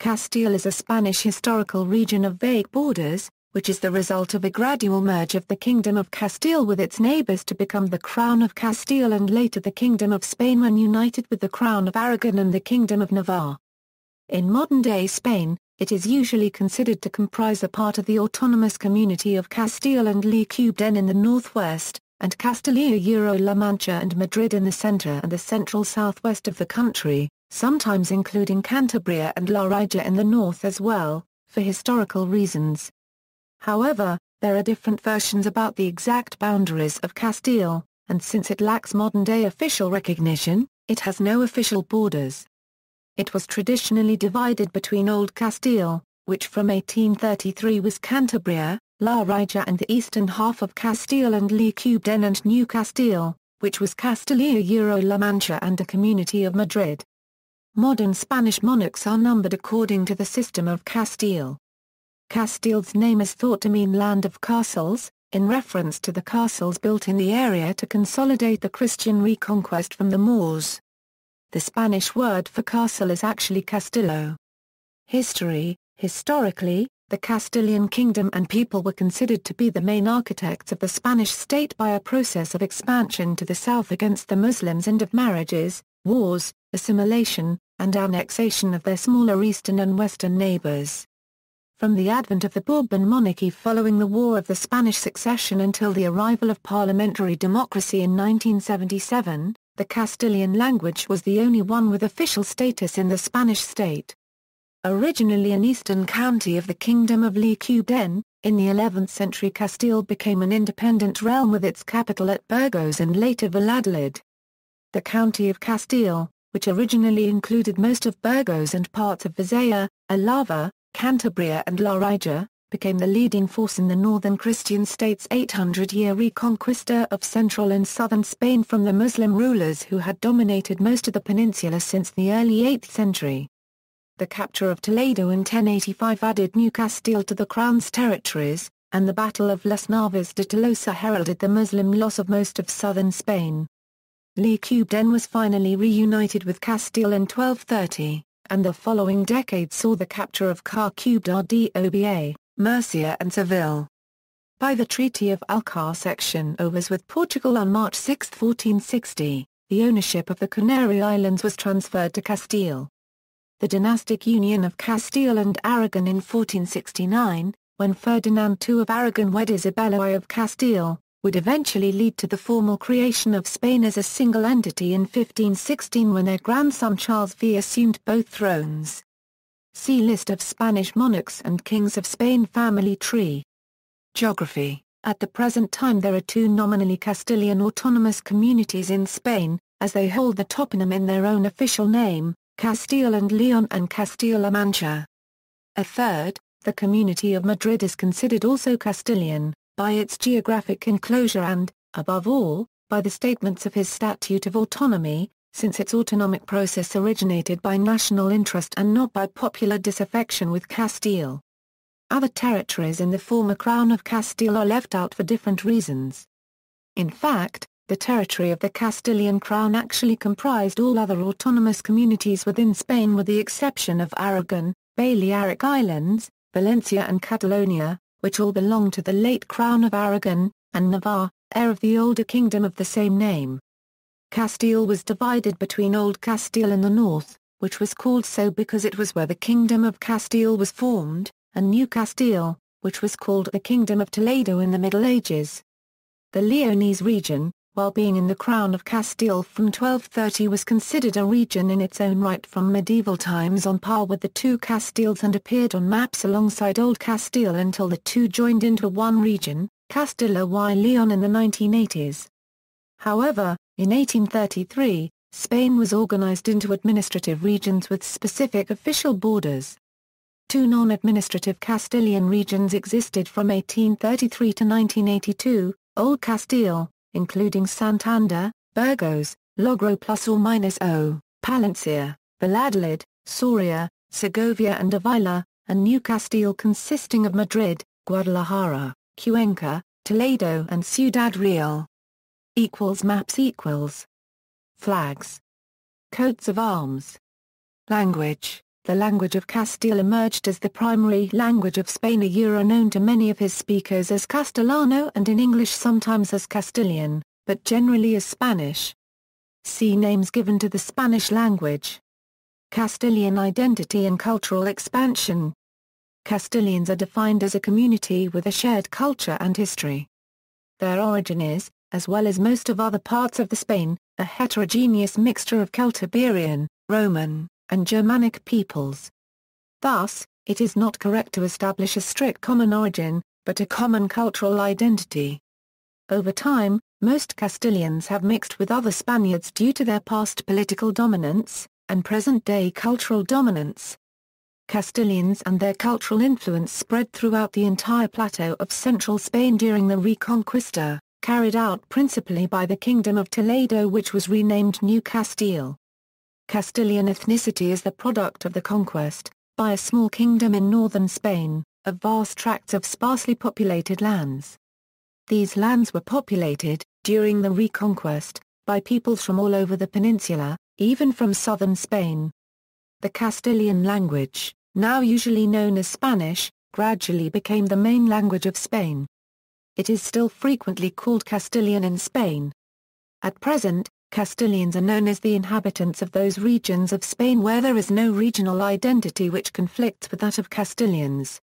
Castile is a Spanish historical region of vague borders, which is the result of a gradual merge of the Kingdom of Castile with its neighbours to become the Crown of Castile and later the Kingdom of Spain when united with the Crown of Aragon and the Kingdom of Navarre. In modern-day Spain, it is usually considered to comprise a part of the autonomous community of Castile and León in the northwest, and Castilla-La Mancha and Madrid in the centre and the central southwest of the country, sometimes including Cantabria and La Rioja in the north as well, for historical reasons. However, there are different versions about the exact boundaries of Castile, and since it lacks modern-day official recognition, it has no official borders. It was traditionally divided between Old Castile, which from 1833 was Cantabria, La Rioja and the eastern half of Castile and León and New Castile, which was Castilla-La Mancha and the Community of Madrid. Modern Spanish monarchs are numbered according to the system of Castile. Castile's name is thought to mean land of castles, in reference to the castles built in the area to consolidate the Christian reconquest from the Moors. The Spanish word for castle is actually castillo. History: historically, the Castilian kingdom and people were considered to be the main architects of the Spanish state by a process of expansion to the south against the Muslims and of marriages, wars, assimilation, and annexation of their smaller eastern and western neighbours. From the advent of the Bourbon monarchy following the War of the Spanish Succession until the arrival of parliamentary democracy in 1977, the Castilian language was the only one with official status in the Spanish state. Originally an eastern county of the Kingdom of León, in the 11th century Castile became an independent realm with its capital at Burgos and later Valladolid. The County of Castile, which originally included most of Burgos and parts of Visaya, Alava, Cantabria and La Rioja, became the leading force in the northern Christian state's 800-year reconquista of central and southern Spain from the Muslim rulers who had dominated most of the peninsula since the early 8th century. The capture of Toledo in 1085 added New Castile to the crown's territories, and the Battle of Las Navas de Tolosa heralded the Muslim loss of most of southern Spain. León was finally reunited with Castile in 1230, and the following decade saw the capture of Córdoba, Murcia and Seville. By the Treaty of Alcácer with Portugal on March 6, 1460, the ownership of the Canary Islands was transferred to Castile. The dynastic union of Castile and Aragon in 1469, when Ferdinand II of Aragon wed Isabella I of Castile, would eventually lead to the formal creation of Spain as a single entity in 1516 when their grandson Charles V assumed both thrones. See List of Spanish monarchs and kings of Spain family tree. Geography: at the present time there are two nominally Castilian autonomous communities in Spain, as they hold the toponym in their own official name, Castile and León and Castilla-La Mancha. A third, the Community of Madrid is considered also Castilian, by its geographic enclosure and, above all, by the statements of his Statute of Autonomy, since its autonomic process originated by national interest and not by popular disaffection with Castile. Other territories in the former Crown of Castile are left out for different reasons. In fact, the territory of the Castilian Crown actually comprised all other autonomous communities within Spain with the exception of Aragon, Balearic Islands, Valencia and Catalonia, which all belonged to the late Crown of Aragon, and Navarre, heir of the older kingdom of the same name. Castile was divided between Old Castile in the north, which was called so because it was where the Kingdom of Castile was formed, and New Castile, which was called the Kingdom of Toledo in the Middle Ages. The Leonese region, while being in the Crown of Castile from 1230 was considered a region in its own right from medieval times on par with the two Castiles and appeared on maps alongside Old Castile until the two joined into one region, Castilla y León in the 1980s. However, in 1833, Spain was organized into administrative regions with specific official borders. Two non-administrative Castilian regions existed from 1833 to 1982, Old Castile, including Santander, Burgos, Logro ±O, Palencia, Valladolid, Soria, Segovia and Avila, and New Castile consisting of Madrid, Guadalajara, Cuenca, Toledo and Ciudad Real. Maps Flags. Coats of arms. Language. the language of Castile emerged as the primary language of Spain, known to many of his speakers as Castellano and in English sometimes as Castilian, but generally as Spanish. See names given to the Spanish language. Castilian identity and cultural expansion. Castilians are defined as a community with a shared culture and history. Their origin is, as well as most of other parts of the Spain, a heterogeneous mixture of Celtiberian, Roman, and Germanic peoples. Thus, it is not correct to establish a strict common origin, but a common cultural identity. Over time, most Castilians have mixed with other Spaniards due to their past political dominance, and present-day cultural dominance. Castilians and their cultural influence spread throughout the entire plateau of central Spain during the Reconquista, carried out principally by the Kingdom of Toledo, which was renamed New Castile. Castilian ethnicity is the product of the conquest, by a small kingdom in northern Spain, of vast tracts of sparsely populated lands. These lands were populated, during the Reconquest, by peoples from all over the peninsula, even from southern Spain. The Castilian language, now usually known as Spanish, gradually became the main language of Spain. It is still frequently called Castilian in Spain. At present, Castilians are known as the inhabitants of those regions of Spain where there is no regional identity which conflicts with that of Castilians.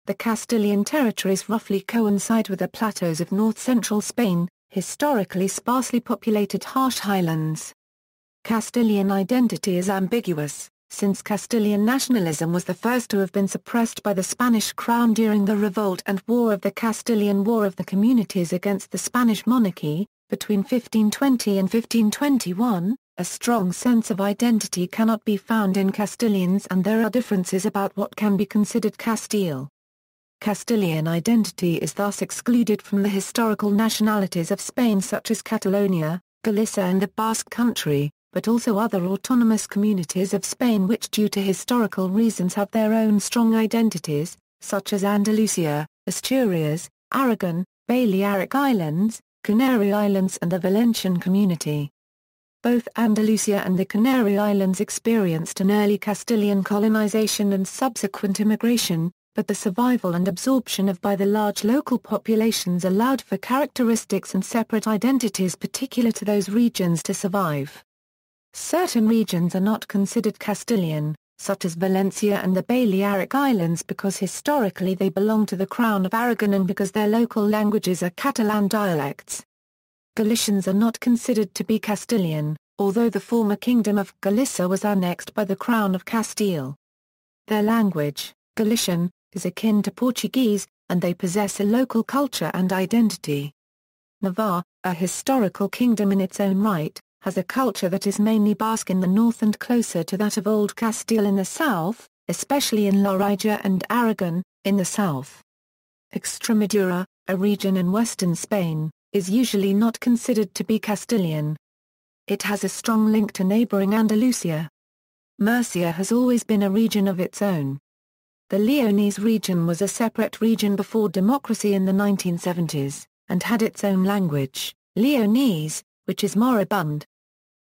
The Castilian territories roughly coincide with the plateaus of north-central Spain, historically sparsely populated harsh highlands. Castilian identity is ambiguous, since Castilian nationalism was the first to have been suppressed by the Spanish crown during the revolt and War of the Castilian War of the Communities against the Spanish monarchy, between 1520 and 1521, a strong sense of identity cannot be found in Castilians and there are differences about what can be considered Castile. Castilian identity is thus excluded from the historical nationalities of Spain such as Catalonia, Galicia and the Basque Country, but also other autonomous communities of Spain which due to historical reasons have their own strong identities, such as Andalusia, Asturias, Aragon, Balearic Islands, Canary Islands and the Valencian community. Both Andalusia and the Canary Islands experienced an early Castilian colonization and subsequent immigration, but the survival and absorption by the large local populations allowed for characteristics and separate identities particular to those regions to survive. Certain regions are not considered Castilian, such as Valencia and the Balearic Islands because historically they belong to the Crown of Aragon and because their local languages are Catalan dialects. Galicians are not considered to be Castilian, although the former Kingdom of Galicia was annexed by the Crown of Castile. Their language, Galician, is akin to Portuguese, and they possess a local culture and identity. Navarre, a historical kingdom in its own right, has a culture that is mainly Basque in the north and closer to that of Old Castile in the south, especially in La Rioja and Aragon, in the south. Extremadura, a region in western Spain, is usually not considered to be Castilian. It has a strong link to neighbouring Andalusia. Murcia has always been a region of its own. The Leonese region was a separate region before democracy in the 1970s, and had its own language, Leonese, which is moribund.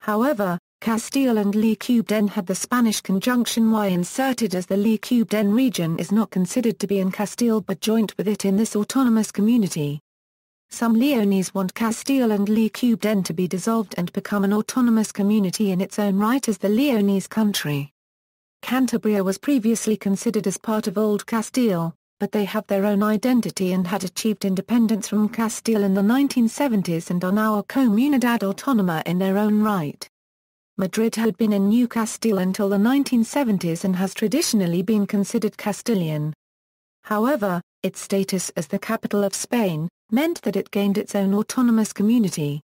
However, Castile and León had the Spanish conjunction y inserted as the León region is not considered to be in Castile but joint with it in this autonomous community. Some Leonese want Castile and León to be dissolved and become an autonomous community in its own right as the Leonese country. Cantabria was previously considered as part of Old Castile, but they have their own identity and had achieved independence from Castile in the 1970s and are now a Comunidad Autónoma in their own right. Madrid had been in New Castile until the 1970s and has traditionally been considered Castilian. However, its status as the capital of Spain meant that it gained its own autonomous community.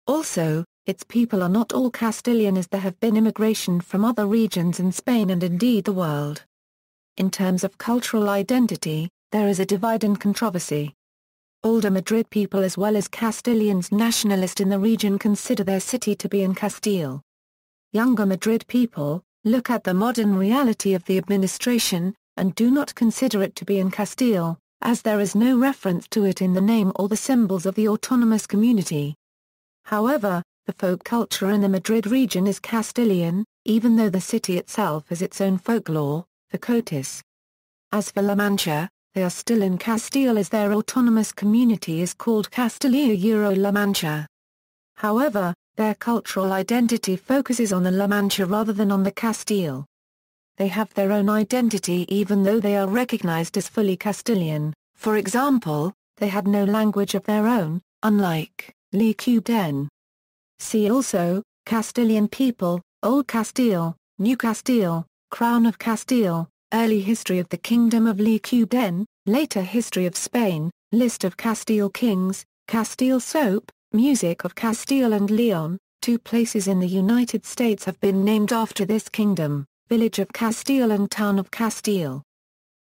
Also, its people are not all Castilian as there have been immigration from other regions in Spain and indeed the world. In terms of cultural identity, there is a divide and controversy. Older Madrid people as well as Castilians nationalist in the region consider their city to be in Castile. Younger Madrid people look at the modern reality of the administration, and do not consider it to be in Castile, as there is no reference to it in the name or the symbols of the autonomous community. However, the folk culture in the Madrid region is Castilian, even though the city itself has its own folklore, the Cotis. As for La Mancha, they are still in Castile as their autonomous community is called Castilla-La Mancha. However, their cultural identity focuses on the La Mancha rather than on the Castile. They have their own identity even though they are recognized as fully Castilian. For example, they had no language of their own, unlike Leeuwarden. See also, Castilian people, Old Castile, New Castile, Crown of Castile, Early History of the Kingdom of Leeuwarden, Later History of Spain, List of Castile Kings, Castile Soap, Music of Castile and León. 2 places in the United States have been named after this kingdom, Village of Castile and Town of Castile.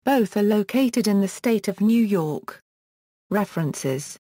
Both are located in the state of New York. References